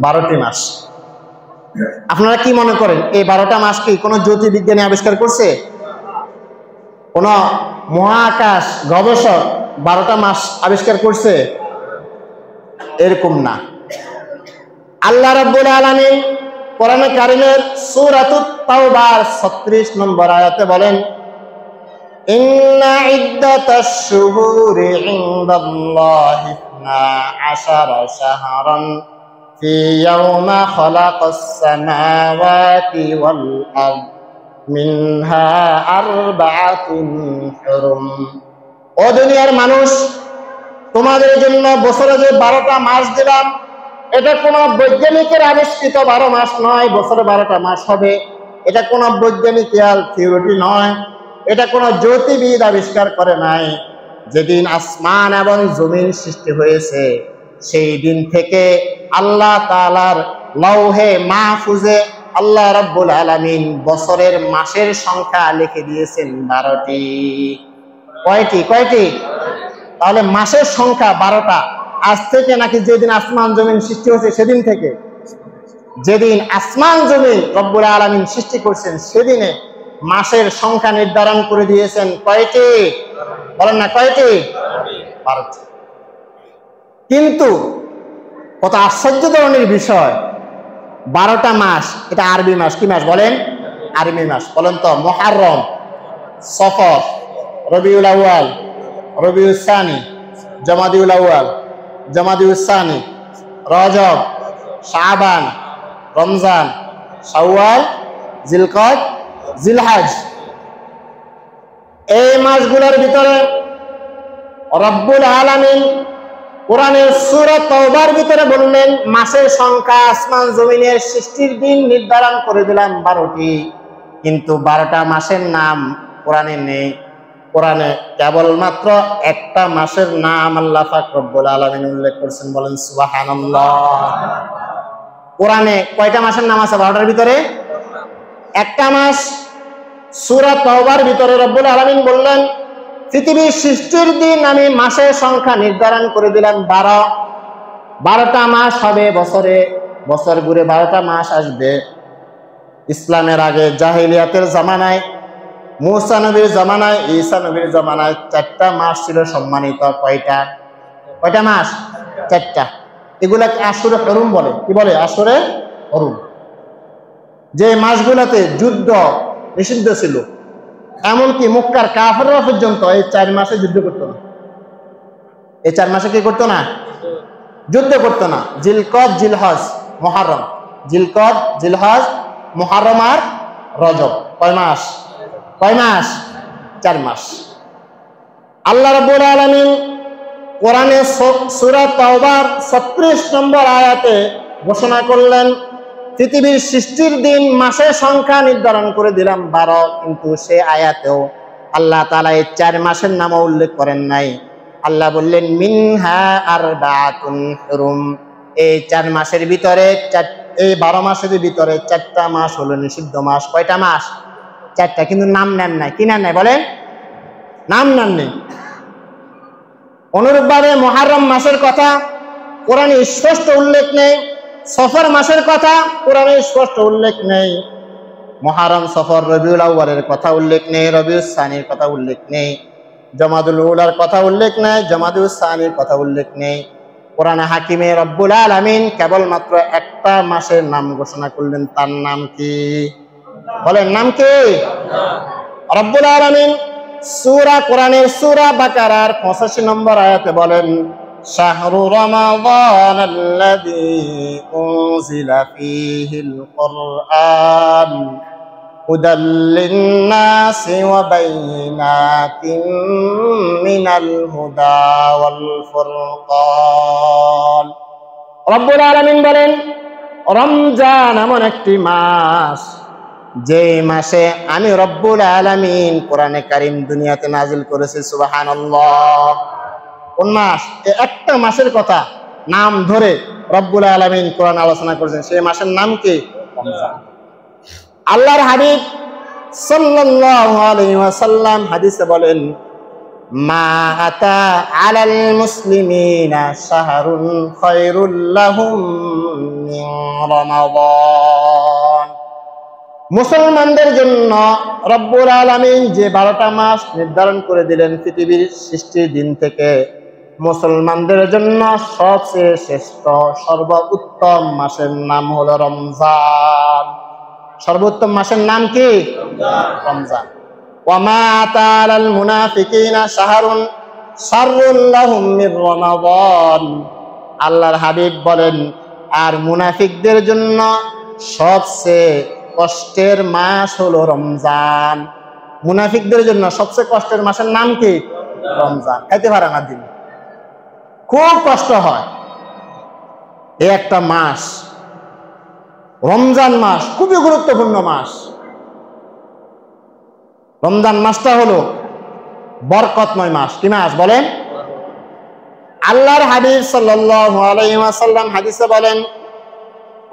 12টি মাস। আপনারা কি মনে করেন এই 12টা মাস কি কোনো জ্যোতির্বিজ্ঞানী আবিষ্কার করছে? কোন মহাকাশ গবেষক 12টা মাস আবিষ্কার করছে? এরকম না। আল্লাহ রাব্বুল আলামিন কোরআনে কারীমের সূরাতুত তাওবার 36 নম্বর আয়াতে বলেন, ইন্না ইদ্দাতাশ শুহুরি ইনদাল্লাহি 12 শাহরান ফি ইয়াওমা খালাকাস সামাওয়াতি ওয়াল আরদ মিনহা আরবাআতুন হুরুম। ও দুনিয়ার মানুষ, তোমাদের জন্য বছরে যে 12টা মাস দিলাম, এটা কোন বৈজ্ঞানিকের আবিষ্কৃত 12 মাস নয়। বছরে 12টা মাস হবে, এটা কোন বৈজ্ঞানিক্যাল থিওরি নয়, এটা কোন জ্যোতির্বিদ আবিষ্কার করে নাই। যেদিন আসমান এবং জমিন সৃষ্টি হয়েছে সেই দিন থেকে আল্লাহ তাআলার লৌহে মাহফুজে আল্লাহ রাব্বুল আলামিন বছরের মাসের সংখ্যা লিখে দিয়েছেন 12টি। কয়টি? তাহলে মাসের সংখ্যা 12টা। আজ থেকে নাকি যেদিন আসমান জমিন সৃষ্টি হয়েছে সেদিন থেকে? যেদিন আসমান জমিন রব্বুল আলামিন সৃষ্টি করছেন সেদিনে মাসের সংখ্যা নির্ধারণ করে দিয়েছেন কয়টি? বলেন না কয়টি? 12টি। কিন্তু কত আশ্চর্য ধরনের বিষয়, 12টা মাস এটা আরবি মাস। কি মাস বলেন? আরবি মাস। বলেন তো, মুহররম, সফর, রবিউল আউয়াল, রবিউল সানি, জামাদিউল আউয়াল, জামাদিউল সানি, রজব, শাবান, রমজান, শাওয়াল, জিলকদ, জিলহজ। এই মাসগুলোর ভিতরে রব্বুল আলামিন কোরআনের সূরা তাওবার ভিতরে বললেন মাসের সংখ্যা আসমান জমিনের সৃষ্টির দিন নির্ধারণ করে দিলাম 12টি। কিন্তু 12টা মাসের নাম কোরআনে নেই। কোরআনে কেবলমাত্র একটা মাসের নাম আল্লাহ পাক রব্বুল আলামিন উল্লেখ করেছেন। বলেন সুবহানাল্লাহ। কোরআনে কয়টা মাসের নাম আছে 12টার ভিতরে? একটা মাস। সূরা তাওবার ভিতরে রব্বুল আলামিন বললেন পৃথিবীর সৃষ্টির দিন আমি মাসের সংখ্যা নির্ধারণ করে দিলাম 12। 12টা মাস হবে বছরে, বছর ঘুরে 12টা মাস আসবে। ইসলামের আগে জাহিলিয়াতের জামানায়, মুসা নবীর জামানায়, ঈসা নবীর জামানায় 4টা মাস ছিল সম্মানিত। কয়টা মাস? 4টা। এগুলাকে আশুরে হরুম বলে। কি বলে? আশুরে হরুম। যে মাসগুলোতে যুদ্ধ নিষিদ্ধ ছিল, এমনকি মক্কার কাফেররা পর্যন্ত এই 4 মাসে যুদ্ধ করতো না। এই 4 মাসে কি করতো না? যুদ্ধ করতো না। জিলকদ, জিলহজ, মুহররম। জিলকদ, জিলহজ, মুহররম আর রজব। কয় মাস? 4 মাস। আল্লাহ রাব্বুল আলামিন কোরআনে সূরা তাওবার 36 নম্বর আয়াতে ঘোষণা করলেন পৃথিবীর সৃষ্টির দিন মাসের সংখ্যা নির্ধারণ করে দিলাম 12। কিন্তু সে আয়াতেও আল্লাহ তাআলা এই 4 মাসের নামও উল্লেখ করেন নাই। আল্লাহ বললেন মিনহা আরবাআতুন হুরুম। এই 4 মাসের ভিতরে এই 12 মাসের ভিতরে 4টা মাস হলো নিষিদ্ধ মাস। কয়টা মাস? 4টা। কিন্তু নাম নেন নাই। কি নেন নাই বলেন? নাম নেন নাই। অনুরূপভাবে মুহররম মাসের কথা কোরআনে স্পষ্ট উল্লেখ নেই। সফর মাসের কথা কোরআনে স্পষ্ট উল্লেখ নেই। মুহররম, সফর, রবিউল আউয়ালের কথা উল্লেখ নেই, রবিউল সানির কথা উল্লেখ নেই, জামাদুল উলার কথা উল্লেখ নেই, জামাদুল সানির কথা উল্লেখ নেই। কোরআনে হাকিমে রব্বুল আলামিন কেবলমাত্র একটা মাসের নাম ঘোষণা করলেন। তার নাম কি? বলেন, নাম কি? রব্বুল আলামিন কোরআনের সূরা বাকারার 85 নম্বর আয়াতে বলেন শাহরু রমাদানাল্লাযী উনজিলা ফীহিল কুরআন হুদাল লিন-নাসি ওয়া বাইয়িনাতিন মিনাল হুদা ওয়াল ফুরকান। রব্বুল আলামিন বলেন রমজান এমন একটি মাস যে মাসে আমি রব্বুল আলামিন কোরআনে কারীম দুনিয়াতে নাজিল করেছি। সুবহানাল্লাহ। কোন মাস? একটা মাসের কথা নাম ধরে রব্বুল আলামিন কোরআন আলোচনা করেছেন। সেই মাসের নাম কি? রমজান। আল্লাহর হাবিব সাল্লাল্লাহু আলাইহি ওয়াসাল্লাম হাদিসে বলেন মা আতা আলাল মুসলিমিনা শাহরুন খায়রুল লাহুম মিন রমাদান। মুসলমানদের জন্য রব্বুল আলামিন যে 12টা মাস নির্ধারণ করে দিলেন পৃথিবীর সৃষ্টির দিন থেকে, মুসলমানদের জন্য সবচেয়ে শ্রেষ্ঠ সর্বোত্তম মাসের নাম হলো রমজান। সর্বোত্তম মাসের নাম কি? রমজান। ওয়ামা আতাল মুনাফিকিনা শাহরুন শাররুল লাহুম মির রমাদান। আল্লাহর হাবিব বলেন, আর মুনাফিকদের জন্য সবচেয়ে কষ্টের মাস হলো রমজান। মুনাফিকদের জন্য সবচেয়ে কষ্টের মাসের নাম কি? রমজান। খাইতে পারে না, দিন খুব কষ্ট হয়। এই একটা মাস রমজান মাস খুবই গুরুত্বপূর্ণ মাস। রমজান মাসটা হলো বরকতময় মাস। কি মাস বলেন? আল্লাহর হাবিব সাল্লাল্লাহু আলাইহি ওয়াসাল্লাম হাদিসে বলেন,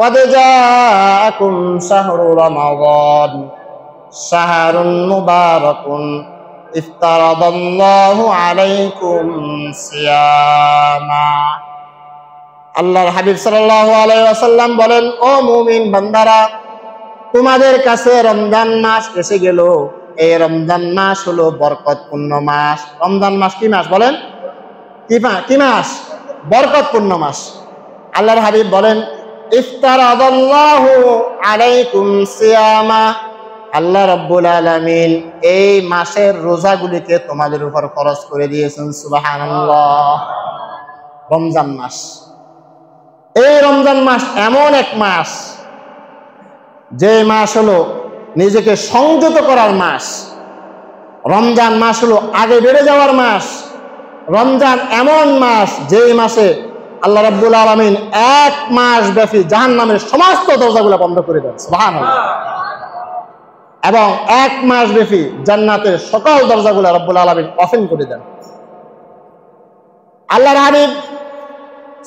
قد جاءكم شهر رمضان شهر مبارك افترض الله عليكم صياما। আল্লাহর হাবিব সাল্লাল্লাহু আলাইহি ওয়াসাল্লাম বলেন, ও মুমিন বান্দারা, তোমাদের কাছে রমজান মাস এসে গেল। এই রমজান মাস হলো বরকতপূর্ণ মাস। রমজান মাস কি মাস বলেন? কি মাস? বরকতপূর্ণ মাস। আল্লাহর হাবিব বলেন, ইফতারাদাল্লাহু আলাইকুম সিয়ামা। আল্লাহ রাব্বুল আলামিন এই মাসের রোজাগুলিকে তোমাদের উপর ফরজ করে দিয়েছেন। সুবহানাল্লাহ। রমজান মাস, এই রমজান মাস এমন এক মাস যে মাস হলো নিজেকে সংযত করার মাস। রমজান মাস হলো আগে বেড়ে যাওয়ার মাস। রমজান এমন মাস যে মাসে আল্লাহ রাব্বুল আলামিন 1 মাস ব্যাপী জাহান্নামের সমস্ত দরজাগুলো বন্ধ করে দেন। সুবহানাল্লাহ। এবং 1 মাস ব্যাপী জান্নাতের সকল দরজাগুলো রাব্বুল আলামিন ওপেন করে দেন। আল্লাহর হাবিব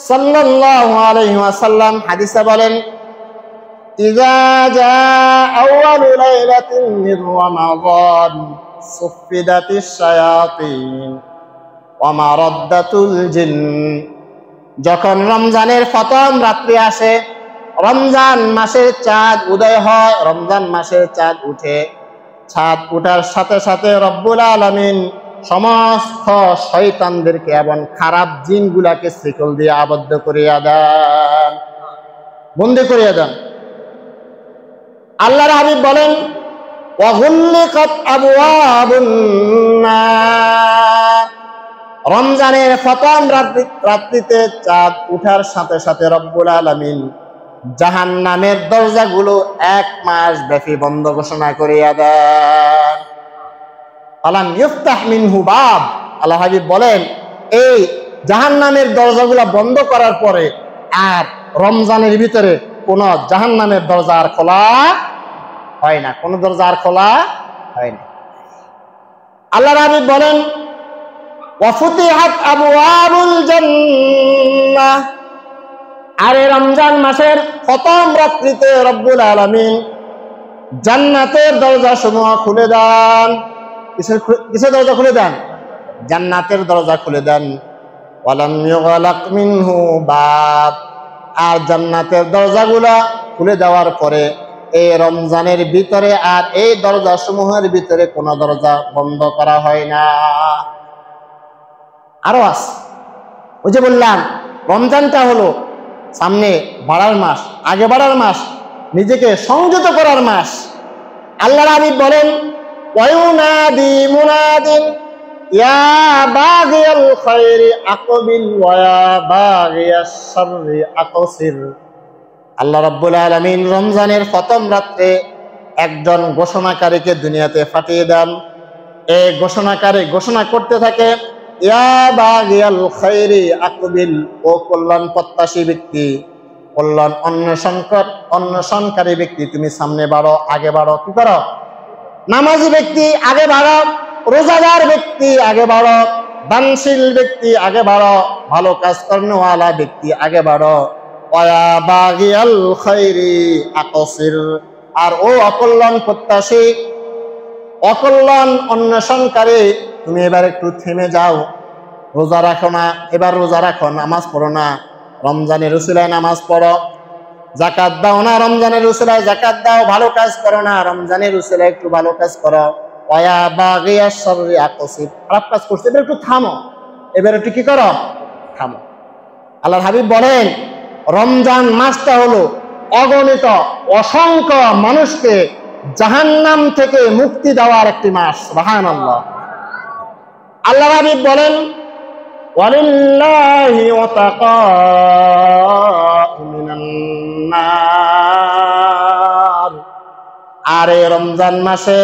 সাল্লাল্লাহু আলাইহি ওয়াসাল্লাম হাদিসে বলেন, ইযা জাআ আউয়ালু লাইলাতিন মির রমাদান সুফিদাতিশ শায়াতিন ওয়া মারাদ্দাতুল জিন। যখন রমজানের প্রথম রাত্রি আসে, রমজান মাসের চাঁদ উদয় হয়, রমজান মাসের চাঁদ উঠে, চাঁদ উঠার সাথে সাথে রব্বুল আলামিন সমস্ত শয়তানদেরকে এবং খারাপ জিনগুলাকে শিকল দিয়ে আবদ্ধ করিয়া দেন, বন্দী করিয়া দেন। আল্লাহর হাবিব বলেন, ওয়া গুল্লিকাত আবওয়াবুন নার। রমজানের প্রথম রাত্রিতে চাঁদ উঠার সাথে সাথে রব্বুল আলামিন জাহান্নামের দরজাগুলো 1 মাস ব্যাপী বন্ধ ঘোষণা করিয়া দেন। আলাম ইফতাহ মিনহু বাব। আল্লাহ হাবিব বলেন, এই জাহান্নামের দরজাগুলো বন্ধ করার পরে আর রমজানের ভিতরে কোন জাহান্নামের দরজা আর খোলা হয় না, কোন দরজা আর খোলা হয় না। আল্লাহ হাবিব বলেন, ওয়াফুতিহাত আবওয়াবুল জান্নাহ। আর রমজান মাসের প্রথম রাত্রিতে রব্বুল আলামিন জান্নাতের দরজা সমূহ খুলে দেন। কিসের দরজা খুলে দেন? জান্নাতের দরজা খুলে দেন। ওয়ালাম ইউগলাক মিনহু বাব। আর জান্নাতের দরজাগুলা খুলে দেওয়ার পরে এই রমজানের ভিতরে আর এই দরজা সমূহের ভিতরে কোনো দরজা বন্ধ করা হয় না। আরো আছে, ওই যে বললাম রমজানটা হলো সামনে বাড়ার মাস, আগে বাড়ার মাস, নিজেকে সংযত করার মাস। আল্লাহর হাবিব বলেন, ওয়ায়ুনাদি মুনাদিন ইয়া বাগিয়াল খায়রি আকবিল ওয়া ইয়া বাগিয়াশ শাররি আকসির। আল্লাহ রাব্বুল আলামিন রমজানের প্রথম রাতে একজন ঘোষণাকারীকে দুনিয়াতে পাঠিয়ে দেন। এই ঘোষণাকারী ঘোষণা করতে থাকে, ইয়া বাগিয়াল খায়রি আকবিল, ও কল্যাণ প্রত্যাশী ব্যক্তি, কল্যাণ অন্বেষণকারী ব্যক্তি, তুমি সামনে বাড়ো, আগে বাড়ো। কি করো? নামাজি ব্যক্তি আগে বাড়ো, রোজাদার ব্যক্তি আগে বাড়ো, দানশীল ব্যক্তি আগে বাড়ো, ভালো কাজ কর্মওয়ালা ব্যক্তি আগে বাড়ো। ওয়া বাগিয়াল খায়রি আকসির। আর ও অকল্যাণ প্রত্যাশী, অকল্যাণ অন্বেষণকারী তুমি এবার একটু থেমে যাও, রোজা রাখো না, এবার রোজা রাখো, নামাজ পড়ো না, রমজানের উসিলায় নামাজ পড়ো, যাকাত দাও না, রমজানের উসিলায় যাকাত দাও, ভালো কাজ করো না, রমজানের উসিলায় একটু ভালো কাজ করো, ওয়া বাগিয়াশ শাররি আকসিব, খারাপ কাজ করছো, এবার একটু থামো, এবার একটু কি করো, থামো। আল্লাহর হাবিব বলেন রমজান মাসটা হলো অগণিত অসংখ্য মানুষকে জাহান্নাম থেকে মুক্তি দেওয়ার একটি মাস। সুবহানাল্লাহ। আল্লাহর হাবিব বলেন ওয়ালিল্লাহি ওয়াতাকাউ মিনান নার, আর এই রমজান মাসে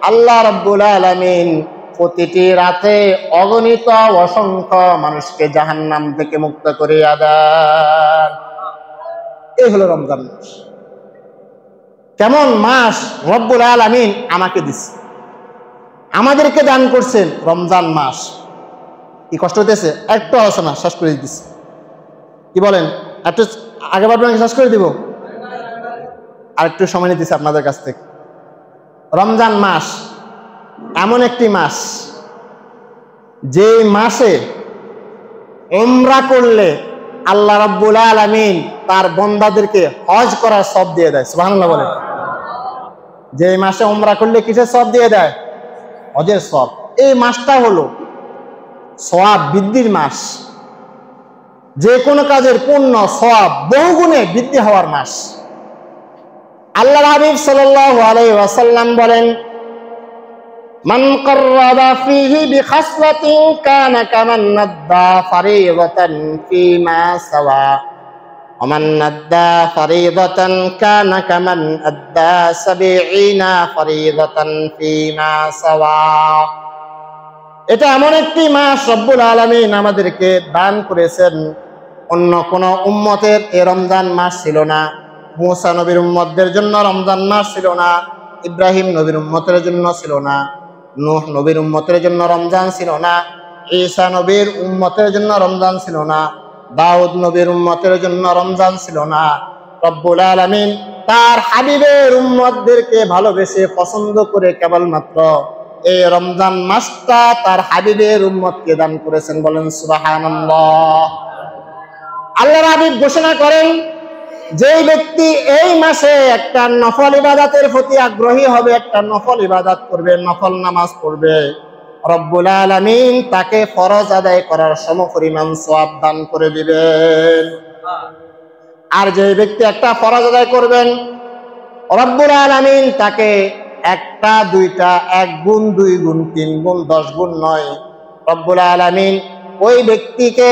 আল্লাহ রাব্বুল আলামিন প্রতিটি রাতে অগণিত অসংখ্য মানুষকে জাহান্নাম থেকে মুক্ত করিয়া দেন। এই হলো রমজান মাস। কেমন মাস রব্বুল আলামিন আমাকে দিচ্ছে, আমাদেরকে দান করছেন রমজান মাস। কি কষ্ট হইতেছে? একটু আলোচনা শেষ করে দিচ্ছি, কি বলেন? একটু আগে বাড়বেন, শেষ করে দিব, আর একটু সময় নিতেছি আপনাদের কাছ থেকে। রমজান মাস এমন একটি মাস যে মাসে উমরা করলে আল্লাহ রাব্বুল আলামিন তার বান্দাদেরকে হজ করার সওয়াব দিয়ে দেয়। সুবহানাল্লাহ বলেন। যে মাসে উমরা করলে কিসের সওয়াব দিয়ে দেয়? হজের সওয়াব। এই মাসটা হলো সওয়াব বৃদ্ধির মাস, যে কোনো কাজের পুণ্য সওয়াব বহুগুণে বৃদ্ধি হওয়ার মাস। আল্লাহর হাবিব সাল্লাল্লাহু আলাইহি ওয়াসাল্লাম বলেন মান কাররাবা ফীহি বিখাসলাতিন কানা কামান নাদ্দা ফারিদাতান ফীমা সাওয়া ওয়া মান নাদ্দা ফারিদাতান কানা কামান আদ্দা ৭০ ফারিদাতান ফীমা সাওয়া। এটা এমন একটি মাস রব্বুল আলামিন আমাদেরকে দান করেছেন, অন্য কোন উম্মতের এই রমজান মাস ছিল না। মুসা নবীর উম্মতদের জন্য রমজান মাস ছিল না, ইব্রাহিম নবীর উম্মতের জন্য ছিল না, নূহ নবীর উম্মতের জন্য রমজান ছিল না, ঈসা নবীর উম্মতের জন্য রমজান ছিল না, দাউদ নবীর উম্মতের জন্য রমজান ছিল না। রব্বুল আলামিন তার হাবিবের উম্মতদেরকে ভালোবেসে পছন্দ করে কেবলমাত্র এই রমজান মাসটা তার হাবিবের উম্মতকে দান করেছেন। বলেন সুবহানাল্লাহ। আল্লাহর হাবিব ঘোষণা করেন যে ব্যক্তি এই মাসে একটা নফল ইবাদতের প্রতি আগ্রহী হবে, একটা নফল ইবাদত করবে, নফল নামাজ পড়বে, রব্বুল আলামিন তাকে ফরজ আদায় করার সমপরিমাণ সওয়াব দান করে দিবেন। আর যে ব্যক্তি একটা ফরজ আদায় করবেন, রব্বুল আলামিন তাকে একটা দুইটা, 1 গুণ 2 গুণ 3 গুণ 10 গুণ নয়, রব্বুল আলামিন ওই ব্যক্তিকে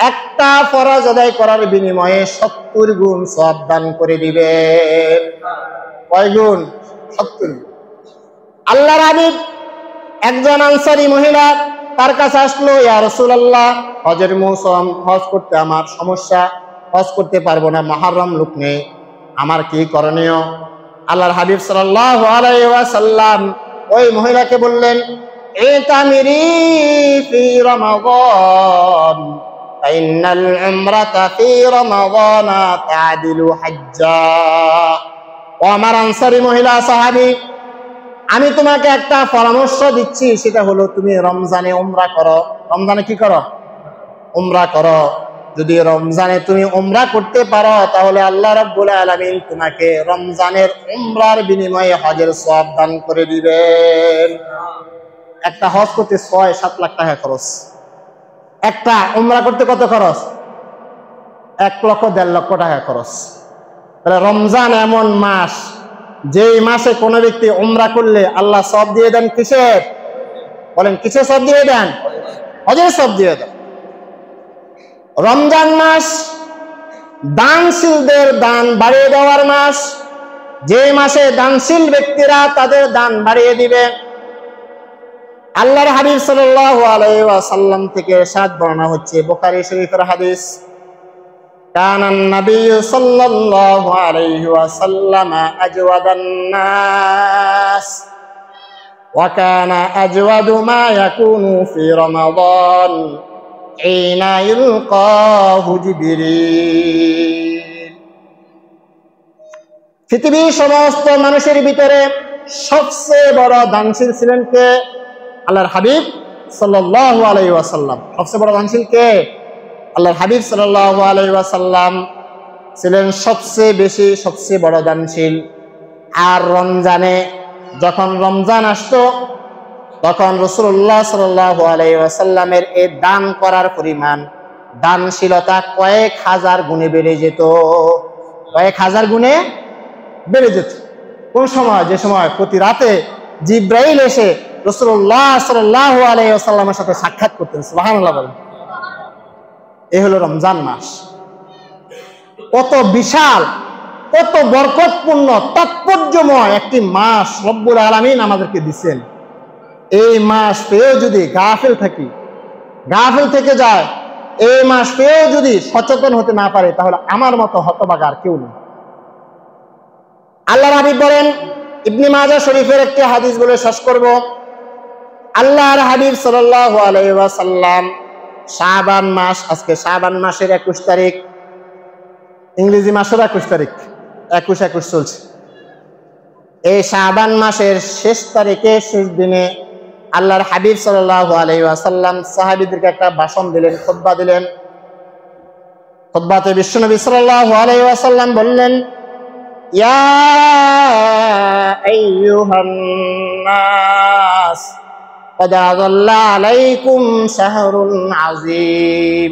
একটা ফরজ আদায় করার বিনিময়ে 70 গুণ সওয়াব দান করে দিবে। কয় গুণ? 70 গুণ। আল্লাহর হাবিব একজন আনসারী মহিলা তার কাছে আসলো, ইয়া রাসূলুল্লাহ, হজের মৌসুম, হজ করতে আমার সমস্যা, হজ করতে পারবো না, মুহররম লোক নেই, আমার কি করণীয়? আল্লাহর হাবিব সাল্লাল্লাহু আলাইহি ওয়াসাল্লাম ওই মহিলাকে বললেন ইতামিরি ফি রমাদান ফাইনাল উমরাতা ফি রমাদানা তা'দিলু হাজ্জা। ও আমার আনসারী মহিলা সাহাবী, আমি তোমাকে একটা পরামর্শ দিচ্ছি, সেটা হলো তুমি রমজানে উমরা করো। রমজানে কি করো? উমরা করো। যদি রমজানে তুমি উমরা করতে পারো তাহলে আল্লাহ রাব্বুল আলামিন তোমাকে রমজানের উমরার বিনিময়ে হজের সওয়াব দান করে দিবেন। একটা হজ করতে ৬-৭ লাখ টাকা খরচ, একটা উমরা করতে কত খরচ? ১-১.৫ লক্ষ টাকা খরচ। তাহলে রমজান এমন মাস, যেই মাসে কোনো ব্যক্তি উমরা করলে আল্লাহ সওয়াব দিয়ে দেন কিসের? বলেন কিসের সওয়াব দিয়ে দেন? হজের সওয়াব দিয়ে দেন। রমজান মাস দানশীলদের দান বাড়িয়ে দেওয়ার মাস, যে মাসে দানশীল ব্যক্তিরা তাদের দান বাড়িয়ে দিবে। আল্লাহর হাবিব সাল্লাল্লাহু আলাইহি ওয়াসাল্লাম থেকে ইরশাদ বর্ণনা হচ্ছে, বুখারী শরীফের হাদিস, কানান নাবিয়্যু সাল্লাল্লাহু আলাইহি ওয়াসাল্লাম আজওয়াদান নাস ওয়া কানা আজওয়াদু মা ইয়াকুনু ফি রমাদান হিনা ইলকাহু জিবরিল। পৃথিবীর সমস্ত মানুষের ভিতরে সবচেয়ে বড় দানশীল ছিলেন কে? আল্লাহর হাবিব সাল্লাল্লাহু আলাইহি ওয়াসাল্লাম। সবচেয়ে বড় দানশীল কে? আল্লাহর হাবিব সাল্লাল্লাহু আলাইহি ওয়াসাল্লাম ছিলেন সবচেয়ে বড় দানশীল। আর রমজানে যখন রমজান আসতো তখন রাসূলুল্লাহ সাল্লাল্লাহু আলাইহি ওয়াসাল্লামের এই দান করার পরিমাণ, দানশীলতা কয়েক হাজার গুণে বেড়ে যেত, কয়েক হাজার গুণে বেড়ে যেত। কোন সময়? যে সময় প্রতি রাতে জিব্রাইল এসে রাসূলুল্লাহ সাল্লাল্লাহু আলাইহি ওয়াসাল্লামের সাথে সাক্ষাৎ করতেন। সুবহানাল্লাহ বলেন। এই হলো রমজান মাস। কত বিশাল, কত বরকতপূর্ণ, তাৎপর্যময় একটি মাস রব্বুল আলামিন আমাদেরকে দিচ্ছেন। এই মাস পেয়েও যদি গাফিল থেকে যায়, এই মাস পেয়েও যদি সচেতন হতে না পারে, তাহলে আমার মতো হতভাগা আর কেউ নেই। আল্লাহর হাবিব বলেন, ইবনে মাজাহ শরীফের একটি হাদিস বলে শেষ করব। আল্লাহর হাবিব সাল্লাল্লাহু আলাইহি ওয়াসাল্লাম শাবান মাস, আজকে শাবান মাসের 21 তারিখ, ইংরেজি মাসের 21 তারিখ, 21 চলছে। এই শাবান মাসের শেষ তারিখে, শেষ দিনে আল্লাহর হাবিব সাল্লাল্লাহু আলাইহি ওয়াসাল্লাম সাহাবীদেরকে একটা ভাষণ দিলেন, খুতবা দিলেন। খুতবাতে বিশ্বনবী সাল্লাল্লাহু আলাইহি ওয়াসাল্লাম বললেন, ইয়া আইয়ুহান নাস قد أضل عليكم شهر عظيم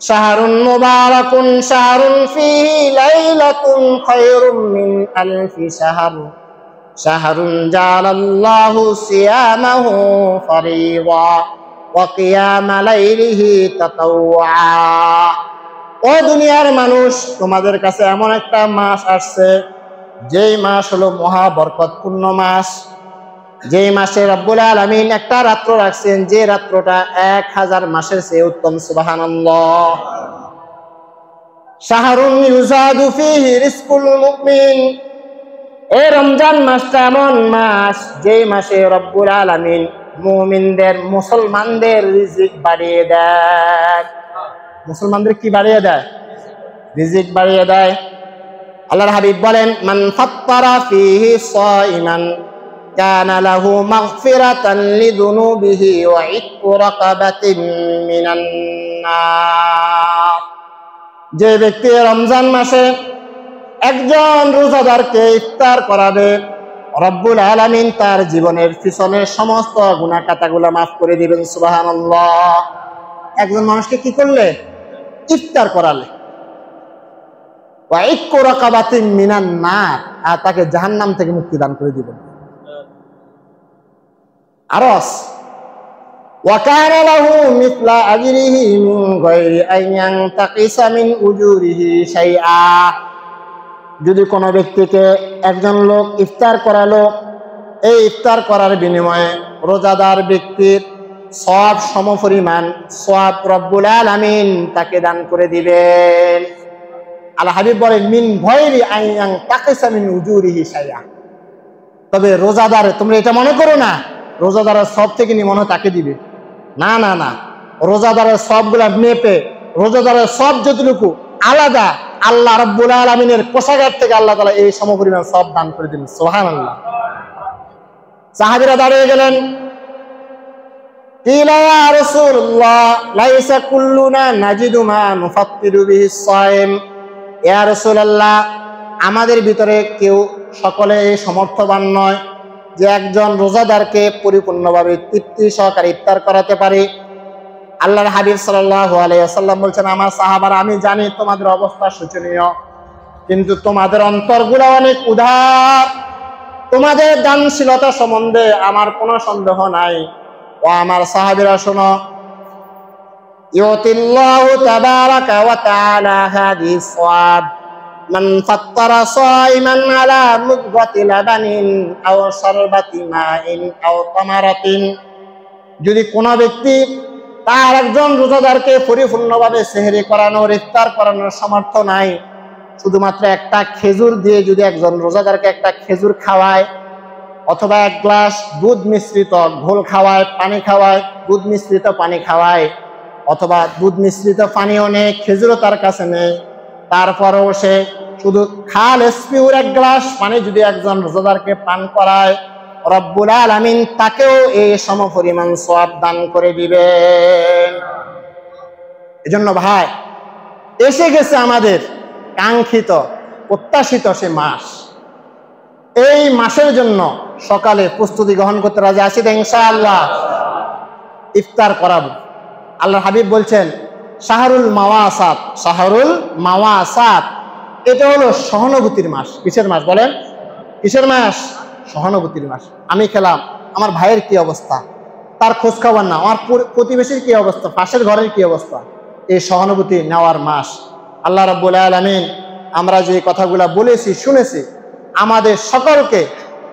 شهر مبارك شهر فيه ليلة خير من ألف شهر شهر جعل الله صيامه فريضا وقيام ليله تطوعا। ও দুনিয়ার মানুষ, তোমাদের কাছে এমন একটা মাস আসছে, যেই মাস হলো মহা বরকতপূর্ণ মাস, যে মাসে রব্বুল আলামিন একটা রাত্র রাখছেন, যে রাত্রটা 1000 মাসের চেয়ে উত্তম। সুবহানাল্লাহ। শাহরুন ইউজাদু ফীহি রিজকুল মুমিন, এই রমজান মাসটা এমন মাস, যে মাসে রব্বুল আলামিন মুমিনদের, মুসলমানদের রিজিক বাড়িয়ে দেয়। মুসলমানদের কি বাড়িয়ে দেয়? রিজিক বাড়িয়ে দেয়। আল্লাহর হাবিব বলেন, মান ফাত্তারা ফীহি সাইমান কানা লাহু মাগফিরাতান লিযুনুবিহি ওয়া ইতকু রাকাবাতিন মিনান নার। যে ব্যক্তি রমজান মাসে একজন রোজাদারকে ইফতার করাবে, রব্বুল আলামিন তার জীবনের পিছনের সমস্ত গুনাহ খাতাগুলো মাফ করে দিবেন। সুবহানাল্লাহ। একজন মানুষকে কি করলে? ইফতার করালে। ওয়া ইতকু রাকাবাতিন মিনান নার, আর তাকে জাহান্নাম থেকে মুক্তি দান করে দিবেন। আরস ওয়া কানা লাহু মিসলা আজরিহি মিন গায়রি আন ইয়ানতাকিসা মিন উজুরিহি শাইআ। যদি কোনো ব্যক্তিকে একজন লোক ইফতার করালো, এই ইফতার করার বিনিময়ে রোজাদার ব্যক্তির সওয়াব সমপরিমাণ সওয়াব রব্বুল আলামিন তাকে দান করে দিবেন। আল্লাহ হাবিব বলেন, মিন গায়রি আন ইয়ানতাকিসা মিন উজুরিহি শাইআ। তবে রোজাদার, তোমরা এটা মনে করো না রোজাদারের সব থেকে নি মনে তাকে দিবে, না না না। রোজাদারের সবগুলা মেপে, রোজাদারের সব যতটুকু আলাদা, আল্লাহ রাব্বুল আলামিনের কোষাগার থেকে আল্লাহ তাআলা এই সমপরিমাণ সব দান করে দিবেন। সুবহানাল্লাহ। সাহাবীরা দাঁড়িয়ে গেলেন, কিলা ইয়া রাসূলুল্লাহ লাইসা কুল্লুনা নাজিদু মা নুফাত্তিরু বিহি সাইম। ইয়া রাসূলুল্লাহ, আমাদের ভিতরে কেউ, সকলে সমর্থবান নয় যে একজন রোজাদারকে পরিপূর্ণভাবে তৃপ্তি সহকারে ইফতার করাতে পারে। আল্লাহর হাবিব সাল্লাল্লাহু আলাইহি ওয়াসাল্লাম বলছেন, আমার সাহাবারা, আমি জানি তোমাদের অবস্থা শোচনীয়, কিন্তু তোমাদের অন্তরগুলো অনেক উদার, তোমাদের দানশীলতা সম্বন্ধে আমার কোনো সন্দেহ নাই। ও আমার সাহাবীরা, শোনো, ইউতিল্লাহু তাবারাকা ওয়া তাআলা হাদিস সাওয়াব মান ফাত্তারা সাইমান আলা মুদগাতি লাবানিন আও শারবাতি মাইন আও তামারাতিন। যদি কোনো ব্যক্তি তার একজন রোজাদারকে পরিপূর্ণভাবে সেহরি করানোর, ইফতার করানোর সামর্থ্য নাই, শুধুমাত্র একটা খেজুর দিয়ে যদি একজন রোজাদারকে একটা খেজুর খাওয়ায়, অথবা এক গ্লাস দুধ মিশ্রিত ঘোল খাওয়ায়, পানি খাওয়ায়, দুধ মিশ্রিত পানি খাওয়ায়, অথবা দুধ মিশ্রিত পানিও নেই, খেজুরও তার কাছে নেই, তারপরেও সে শুধু খালেস পিওর এক গ্লাস পানি যদি একজন রোজাদারকে পান করায়, রব্বুল আলামিন তাকেও এই সমপরিমাণ সওয়াব দান করে দিবেন। এজন্য ভাই, এসে গেছে আমাদের কাঙ্ক্ষিত প্রত্যাশিত সে মাস। এই মাসের জন্য সকালে প্রস্তুতি গ্রহণ করতে রাজি আছি তো ইনশাআল্লাহ। ইফতার করাবো। আল্লাহর হাবিব বলছেন শাহরুল মাওয়াসাত, শাহরুল মাওয়াসাত, এটা হলো সহানুভূতির মাস। কিসের মাস বলেন? কিসের মাস? সহানুভূতির মাস। আমি খেলাম, আমার ভাইয়ের কি অবস্থা, তার খোঁজ খবর না, আমার প্রতিবেশীর কি অবস্থা, পাশের ঘরের কি অবস্থা, এই সহানুভূতি নেওয়ার মাস। আল্লাহ রাব্বুল আলামিন আমরা যে কথাগুলো বলেছি শুনেছি, আমাদের সকলকে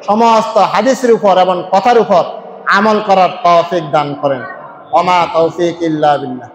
সমস্ত হাদিসের উপর এবং কথার উপর আমল করার তৌফিক দান করেন। ওমা তৌফিক ইল্লা বিল্লাহ।